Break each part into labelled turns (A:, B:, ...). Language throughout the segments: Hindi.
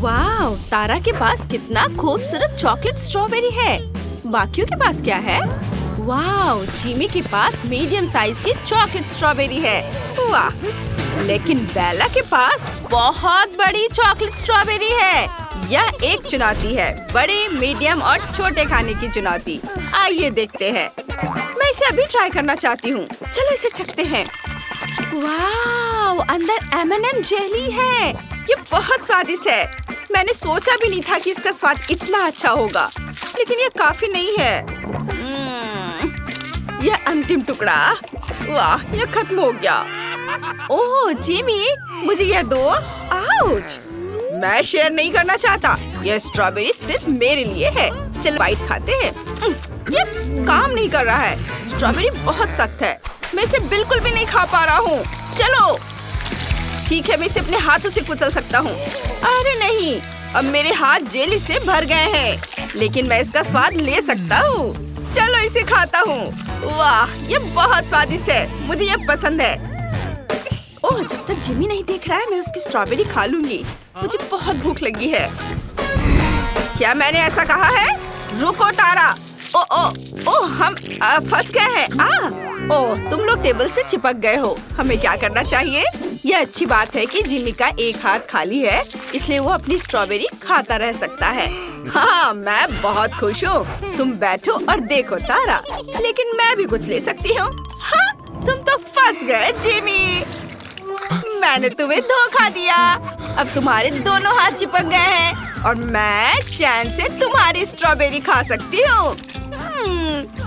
A: वाव, तारा के पास कितना खूबसूरत चॉकलेट स्ट्रॉबेरी है। बाकियों के पास क्या है? वाव, जिमी के पास मीडियम साइज की चॉकलेट स्ट्रॉबेरी है। वाह, लेकिन बेला के पास बहुत बड़ी चॉकलेट स्ट्रॉबेरी है। यह एक चुनौती है, बड़े, मीडियम और छोटे खाने की चुनौती। आइए देखते हैं। मैं इसे अभी ट्राई करना चाहती हूँ। चलो इसे चखते हैं। वाव, अंदर M&M जेली है। ये बहुत स्वादिष्ट है। मैंने सोचा भी नहीं था कि इसका स्वाद इतना अच्छा होगा, लेकिन ये काफी नहीं है। यह अंतिम टुकड़ा। वाह, यह खत्म हो गया। ओह जिमी, मुझे यह दो। आउच! मैं शेयर नहीं करना चाहता। यह स्ट्रॉबेरी सिर्फ मेरे लिए है। चलो बाइट खाते हैं। ये काम नहीं कर रहा है। स्ट्रॉबेरी बहुत सख्त है। मैं इसे बिल्कुल भी नहीं खा पा रहा हूँ। चलो ठीक है, मैं इसे अपने हाथों से कुचल सकता हूँ। अरे नहीं, अब मेरे हाथ जेली से भर गए हैं, लेकिन मैं इसका स्वाद ले सकता हूँ। चलो इसे खाता हूँ। वाह, ये बहुत स्वादिष्ट है। मुझे ये पसंद है। ओह, जब तक जिमी नहीं देख रहा है मैं उसकी स्ट्रॉबेरी खा लूंगी। मुझे बहुत भूख लगी है। क्या मैंने ऐसा कहा है? रुको तारा। ओ, हम फंस गए हैं। ओह, तुम लोग टेबल से चिपक गए हो। हमें क्या करना चाहिए? यह अच्छी बात है कि जिमी का एक हाथ खाली है, इसलिए वो अपनी स्ट्रॉबेरी खाता रह सकता है। हाँ, मैं बहुत खुश हूँ। तुम बैठो और देखो तारा, लेकिन मैं भी कुछ ले सकती हूँ। हाँ, तुम तो फंस गए जिमी। मैंने तुम्हें धोखा दिया। अब तुम्हारे दोनों हाथ चिपक गए हैं और मैं चैन से तुम्हारी स्ट्रॉबेरी खा सकती हूँ।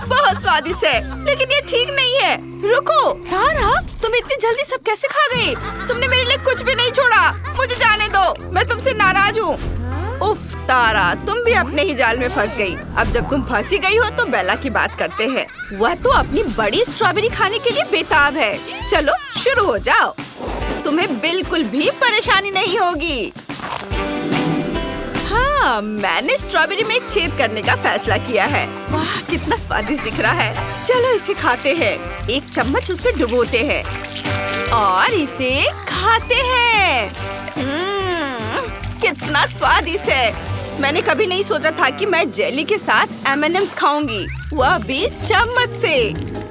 A: बहुत स्वादिष्ट है, लेकिन ये ठीक नहीं है। रुको तारा, तुम इतनी जल्दी सब कैसे खा गई? तुमने मेरे लिए कुछ भी नहीं छोड़ा। मुझे जाने दो, मैं तुमसे नाराज हूँ। उफ तारा, तुम भी अपने ही जाल में फंस गई। अब जब तुम फंसी गई हो तो बेला की बात करते हैं। वह तो अपनी बड़ी स्ट्रॉबेरी खाने के लिए बेताब है। चलो शुरू हो जाओ, तुम्हें बिल्कुल भी परेशानी नहीं होगी। हाँ, मैंने स्ट्रॉबेरी में एक छेद करने का फैसला किया है। वाह, कितना स्वादिष्ट दिख रहा है। चलो इसे खाते हैं। एक चम्मच उसमें डुबोते हैं और इसे खाते हैं। कितना स्वादिष्ट है। मैंने कभी नहीं सोचा था कि मैं जेली के साथ M&M's खाऊंगी, वह भी चम्मच से।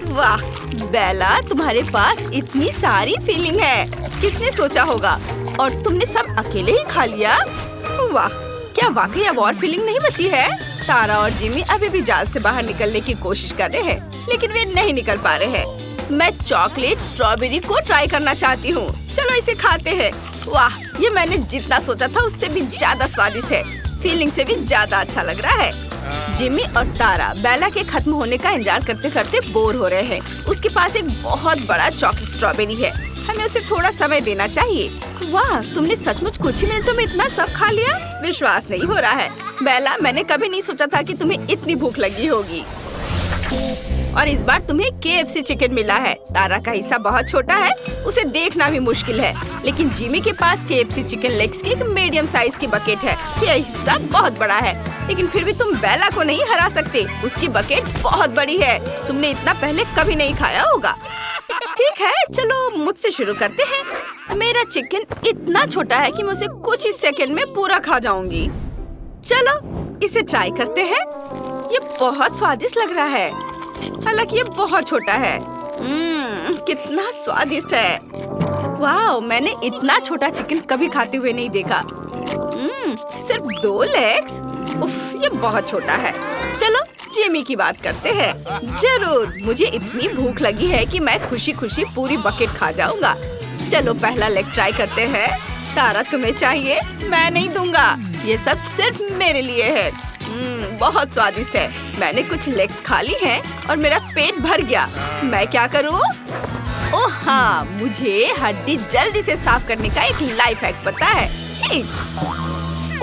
A: वाह बेला, तुम्हारे पास इतनी सारी फीलिंग है। किसने सोचा होगा? और तुमने सब अकेले ही खा लिया। वाह, क्या वाकई अब और फीलिंग नहीं बची है? तारा और जिमी अभी भी जाल से बाहर निकलने की कोशिश कर रहे हैं, लेकिन वे नहीं निकल पा रहे हैं। मैं चॉकलेट स्ट्रॉबेरी को ट्राई करना चाहती हूँ। चलो इसे खाते हैं। वाह, ये मैंने जितना सोचा था उससे भी ज्यादा स्वादिष्ट है। फीलिंग से भी ज्यादा अच्छा लग रहा है। जिमी और तारा बेला के खत्म होने का इंतजार करते करते बोर हो रहे हैं। उसके पास एक बहुत बड़ा चॉकलेट स्ट्रॉबेरी है। हमें उसे थोड़ा समय देना चाहिए। वाह, तुमने सचमुच कुछ ही मिनटों में इतना सब खा लिया? विश्वास नहीं हो रहा है। बेला, मैंने कभी नहीं सोचा था कि तुम्हें इतनी भूख लगी होगी। और इस बार तुम्हें KFC चिकन मिला है। तारा का हिस्सा बहुत छोटा है, उसे देखना भी मुश्किल है, लेकिन जिमी के पास KFC चिकन लेग्स की एक मीडियम साइज की बकेट है। यह हिस्सा बहुत बड़ा है, लेकिन फिर भी तुम बेला को नहीं हरा सकते। उसकी बकेट बहुत बड़ी है। तुमने इतना पहले कभी नहीं खाया होगा। ठीक है, चलो मुझसे शुरू करते हैं। मेरा चिकन इतना छोटा है कि मैं उसे कुछ ही सेकंड में पूरा खा जाऊंगी। चलो इसे ट्राई करते हैं। ये बहुत स्वादिष्ट लग रहा है, हालांकि ये बहुत छोटा है। कितना स्वादिष्ट है। वाह, मैंने इतना छोटा चिकन कभी खाते हुए नहीं देखा। सिर्फ 2 लेग्स। उफ, ये बहुत छोटा है। चलो जिमी की बात करते हैं। जरूर, मुझे इतनी भूख लगी है कि मैं खुशी खुशी पूरी बकेट खा जाऊंगा। चलो पहला लेग ट्राई करते हैं। तारा, तुम्हें चाहिए? मैं नहीं दूंगा, ये सब सिर्फ मेरे लिए है। बहुत स्वादिष्ट है। मैंने कुछ लेग्स खा ली हैं और मेरा पेट भर गया। मैं क्या करूं? ओह हाँ, मुझे हड्डी जल्दी से साफ करने का एक लाइफ हैक पता है।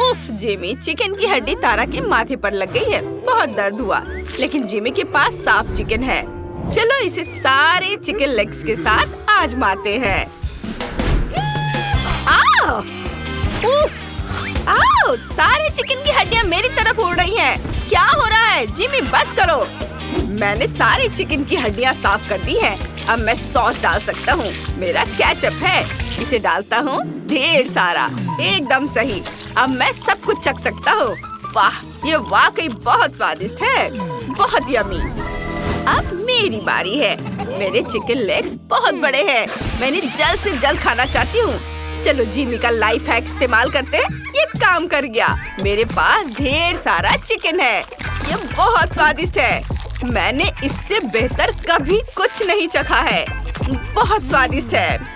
A: उफ जिमी, चिकन की हड्डी तारा के माथे पर लग गई है। बहुत दर्द हुआ, लेकिन जिमी के पास साफ चिकन है। चलो इसे सारे चिकन लेग्स के साथ आजमाते हैं। आओ! उफ! आओ! सारे चिकन की हड्डियां मेरी तरफ उड़ रही हैं। क्या हो रहा है? जिमी बस करो। मैंने सारी चिकन की हड्डियां साफ कर दी हैं। अब मैं सॉस डाल सकता हूँ। मेरा केचप है। इसे डालता हूँ ढेर सारा, एकदम सही। अब मैं सब कुछ चख सकता हूँ। वाह, ये वाकई बहुत स्वादिष्ट है, बहुत यमी। अब मेरी बारी है। मेरे चिकन लेग्स बहुत बड़े हैं। मैं इन्हें जल्द से जल्द खाना चाहती हूँ। चलो जिमी का लाइफ हैक इस्तेमाल करते हैं। ये काम कर गया। मेरे पास ढेर सारा चिकन है। ये बहुत स्वादिष्ट है। मैंने इससे बेहतर कभी कुछ नहीं चखा है। बहुत स्वादिष्ट है।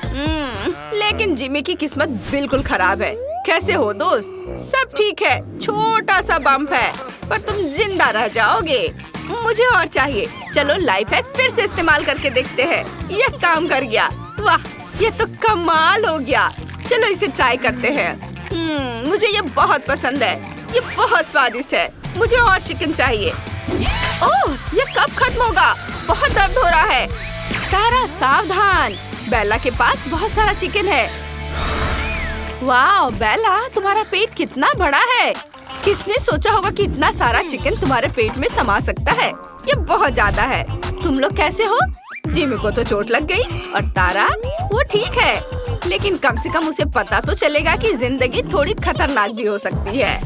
A: लेकिन जिमी की किस्मत बिल्कुल खराब है। कैसे हो दोस्त? सब ठीक है, छोटा सा बम्प है, पर तुम जिंदा रह जाओगे। मुझे और चाहिए। चलो लाइफ हैक फिर से इस्तेमाल करके देखते हैं। ये काम कर गया। वाह, ये तो कमाल हो गया। चलो इसे ट्राई करते हैं। मुझे ये बहुत पसंद है। ये बहुत स्वादिष्ट है। मुझे और चिकन चाहिए। ओह, ये कब खत्म होगा? बहुत दर्द हो रहा है। तारा सावधान, बेला के पास बहुत सारा चिकन है। वाह बेला, तुम्हारा पेट कितना बड़ा है। किसने सोचा होगा कि इतना सारा चिकन तुम्हारे पेट में समा सकता है? ये बहुत ज्यादा है। तुम लोग कैसे हो? जिमी को तो चोट लग गई और तारा वो ठीक है, लेकिन कम से कम उसे पता तो चलेगा कि जिंदगी थोड़ी खतरनाक भी हो सकती है।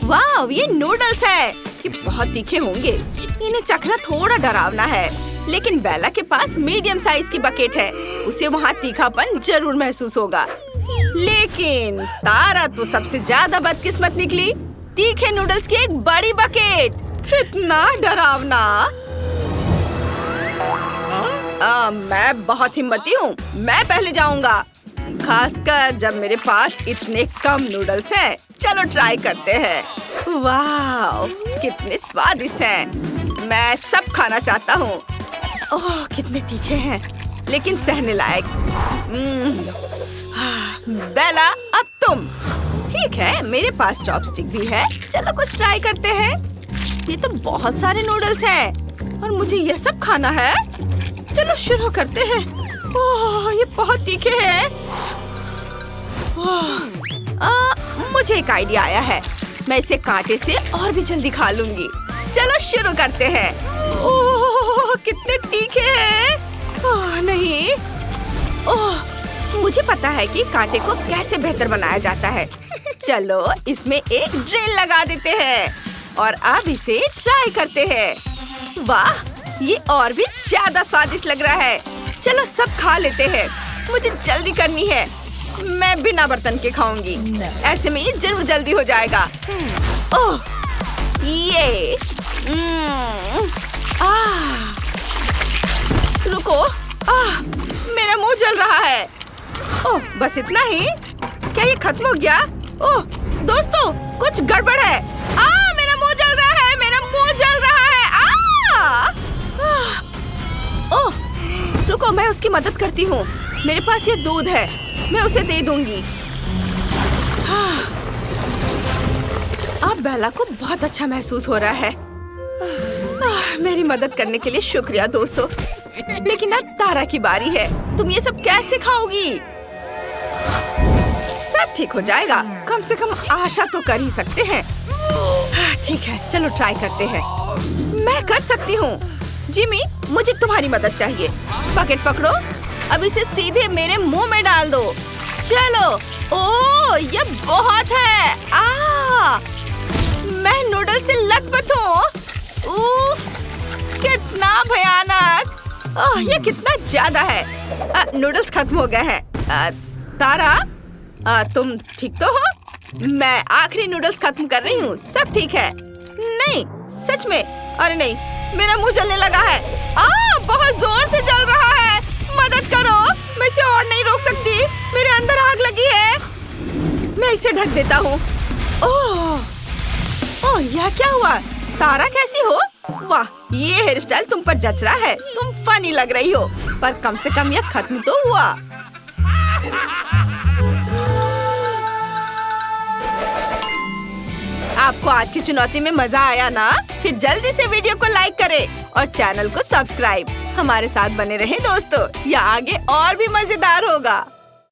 A: वाह, ये नूडल्स है। ये बहुत तीखे होंगे। इन्हें चखना थोड़ा डरावना है, लेकिन बेला के पास मीडियम साइज की बकेट है। उसे वहाँ तीखापन जरूर महसूस होगा। लेकिन तारा तो सबसे ज्यादा बदकिस्मत निकली। तीखे नूडल्स की एक बड़ी बकेट। कितना डरावना। मैं बहुत हिम्मती हूँ। मैं पहले जाऊंगा, खासकर जब मेरे पास इतने कम नूडल्स हैं। चलो ट्राई करते हैं। वाह, कितने स्वादिष्ट हैं। मैं सब खाना चाहता हूँ। ओह, कितने तीखे हैं, लेकिन सहने लायक। बेला, अब तुम। ठीक है, मेरे पास चॉपस्टिक भी है। चलो कुछ ट्राई करते हैं। ये तो बहुत सारे नूडल्स हैं और मुझे ये सब खाना है। चलो शुरू करते हैं। ओह, ये बहुत तीखे हैं। मुझे एक आइडिया आया है। मैं इसे कांटे से और भी जल्दी खा लूंगी। चलो शुरू करते हैं। ओह, कितने तीखे हैं। ओह नहीं। ओह, मुझे पता है कि कांटे को कैसे बेहतर बनाया जाता है। चलो इसमें एक ड्रिल लगा देते हैं और अब इसे ट्राई करते हैं। वाह, ये और भी ज्यादा स्वादिष्ट लग रहा है। चलो सब खा लेते हैं। मुझे जल्दी करनी है। मैं बिना बर्तन के खाऊंगी। ऐसे में ये जरूर जल्दी हो जाएगा। ओह, ये रुको। मेरा मुंह जल रहा है। ओह, बस इतना ही? क्या ये खत्म हो गया? ओह दोस्तों, कुछ गड़बड़ है। मेरा मुंह जल रहा है। मेरा मुंह जल रहा है। ओह, रुको, मैं उसकी मदद करती हूँ। मेरे पास ये दूध है, मैं उसे दे दूंगी। अब बेला को बहुत अच्छा महसूस हो रहा है। मेरी मदद करने के लिए शुक्रिया दोस्तों। लेकिन अब तारा की बारी है। तुम ये सब कैसे खाओगी? सब ठीक हो जाएगा। कम से कम आशा तो कर ही सकते हैं। ठीक है, चलो ट्राई करते हैं। मैं कर सकती हूँ। जिमी, मुझे तुम्हारी मदद चाहिए। बकेट पकड़ो। अब इसे सीधे मेरे मुंह में डाल दो। चलो। ओह, ये बहुत है। मैं नूडल्स से लथपथ हूँ। उफ, कितना भयानक। ये कितना ज्यादा है। नूडल्स खत्म हो गए हैं। तारा, तुम ठीक तो हो? मैं आखिरी नूडल्स खत्म कर रही हूँ। सब ठीक है? नहीं, सच में? अरे नहीं, मेरा मुंह जलने लगा है। बहुत जोर से जल रहा है। मदद करो, मैं इसे और नहीं रोक सकती। मेरे अंदर आग लगी है। मैं इसे ढक देता हूँ। ओह, यह क्या हुआ? तारा कैसी हो? वाह, ये हेयर स्टाइल तुम पर जच रहा है। तुम फनी लग रही हो, पर कम से कम यह खत्म तो हुआ। आपको आज की चुनौती में मजा आया ना? फिर जल्दी से वीडियो को लाइक करें और चैनल को सब्सक्राइब। हमारे साथ बने रहें दोस्तों, या आगे और भी मजेदार होगा।